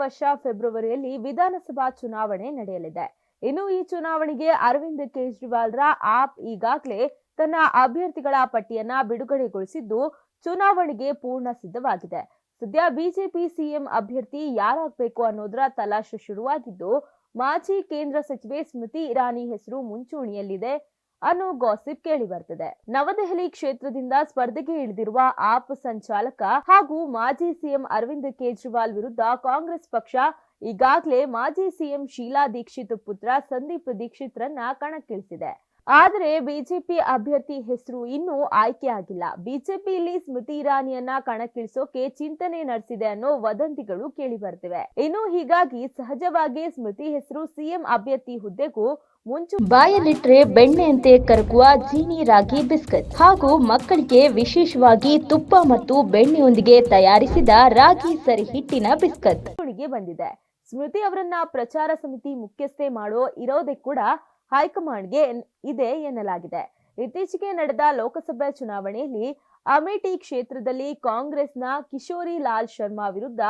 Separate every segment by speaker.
Speaker 1: ವರ್ಷ ಫೆಬ್ರವರಿಯಲ್ಲಿ ವಿಧಾನಸಭಾ ಚುನಾವಣೆ ನಡೆಯಲಿದೆ. ಇನ್ನು ಈ ಚುನಾವಣೆಗೆ ಅರವಿಂದ್ ಕೇಜ್ರಿವಾಲ್ರ ಆಪ್ ಈಗಾಗಲೇ ತನ್ನ ಅಭ್ಯರ್ಥಿಗಳ ಪಟ್ಟಿಯನ್ನ ಬಿಡುಗಡೆಗೊಳಿಸಿದ್ದು ಚುನಾವಣೆಗೆ ಪೂರ್ಣ ಸಿದ್ಧವಾಗಿದೆ. ಸದ್ಯ ಬಿಜೆಪಿ ಸಿಎಂ ಅಭ್ಯರ್ಥಿ ಯಾರಾಗಬೇಕು ಅನ್ನೋದರ ತಲಾಶೆ ಶುರುವಾಗಿದ್ದು, ಮಾಜಿ ಕೇಂದ್ರ ಸಚಿವೆ ಸ್ಮೃತಿ ಇರಾನಿ ಹೆಸರು ಮುಂಚೂಣಿಯಲ್ಲಿದೆ ಅನ್ನೋ ಗಾಸಿಪ್ ಕೇಳಿ ಬರ್ತಿದೆ. ನವದೆಹಲಿ ಕ್ಷೇತ್ರದಿಂದ ಸ್ಪರ್ಧೆಗೆ ಇಳಿದಿರುವ ಆಪ್ ಸಂಚಾಲಕ ಹಾಗೂ ಮಾಜಿ ಸಿಎಂ ಅರವಿಂದ್ ಕೇಜ್ರಿವಾಲ್ ವಿರುದ್ಧ ಕಾಂಗ್ರೆಸ್ ಪಕ್ಷ ಈಗಾಗಲೇ ಮಾಜಿ ಸಿಎಂ ಶೀಲಾ ದೀಕ್ಷಿತ್ ಪುತ್ರ ಸಂದೀಪ್ ದೀಕ್ಷಿತ್ರನ್ನ ಕಣಕ್ಕಿಳಿಸಿದೆ. ಆದರೆ ಬಿಜೆಪಿ ಅಭ್ಯರ್ಥಿ ಹೆಸರು ಇನ್ನೂ ಆಯ್ಕೆಯಾಗಿಲ್ಲ. ಬಿಜೆಪಿಯಲ್ಲಿ ಸ್ಮೃತಿ ಇರಾನಿಯನ್ನ ಕಣಕ್ಕಿಳಿಸೋಕೆ ಚಿಂತನೆ ನಡೆಸಿದೆ ಅನ್ನೋ ವದಂತಿಗಳು ಕೇಳಿ ಬರ್ತಿವೆ. ಇನ್ನು ಹೀಗಾಗಿ ಸಹಜವಾಗಿ ಸ್ಮೃತಿ ಹೆಸರು ಸಿಎಂ ಅಭ್ಯರ್ಥಿ ಹುದ್ದೆಗೂ
Speaker 2: ಬಾಯಲ್ಲಿಟ್ರೆ ಬೆಣ್ಣೆಯಂತೆ ಕರಗುವ ಜೀನಿ ರಾಗಿ ಬಿಸ್ಕತ್ ಹಾಗೂ ಮಕ್ಕಳಿಗೆ ವಿಶೇಷವಾಗಿ ತುಪ್ಪ ಮತ್ತು ಬೆಣ್ಣೆಯೊಂದಿಗೆ ತಯಾರಿಸಿದ ರಾಗಿ ಸರಿ ಹಿಟ್ಟಿನ ಬಿಸ್ಕತ್
Speaker 1: ಬಂದಿದೆ. ಸ್ಮೃತಿ ಅವರನ್ನ ಪ್ರಚಾರ ಸಮಿತಿ ಮುಖ್ಯಸ್ಥೆ ಮಾಡೋ ಇರೋದೇ ಕೂಡ ಹೈಕಮಾಂಡ್ಗೆ ಇದೆ ಎನ್ನಲಾಗಿದೆ. ಇತ್ತೀಚೆಗೆ ನಡೆದ ಲೋಕಸಭೆ ಚುನಾವಣೆಯಲ್ಲಿ ಅಮೇಠಿ ಕ್ಷೇತ್ರದಲ್ಲಿ ಕಾಂಗ್ರೆಸ್ನ ಕಿಶೋರಿ ಲಾಲ್ ಶರ್ಮಾ ವಿರುದ್ಧ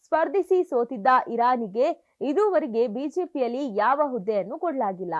Speaker 1: ಸ್ಪರ್ಧಿಸಿ ಸೋತಿದ್ದ ಇರಾನಿಗೆ ಇದುವರೆಗೆ ಬಿಜೆಪಿಯಲ್ಲಿ ಯಾವ ಹುದ್ದೆಯನ್ನು ಕೊಡಲಾಗಿಲ್ಲ.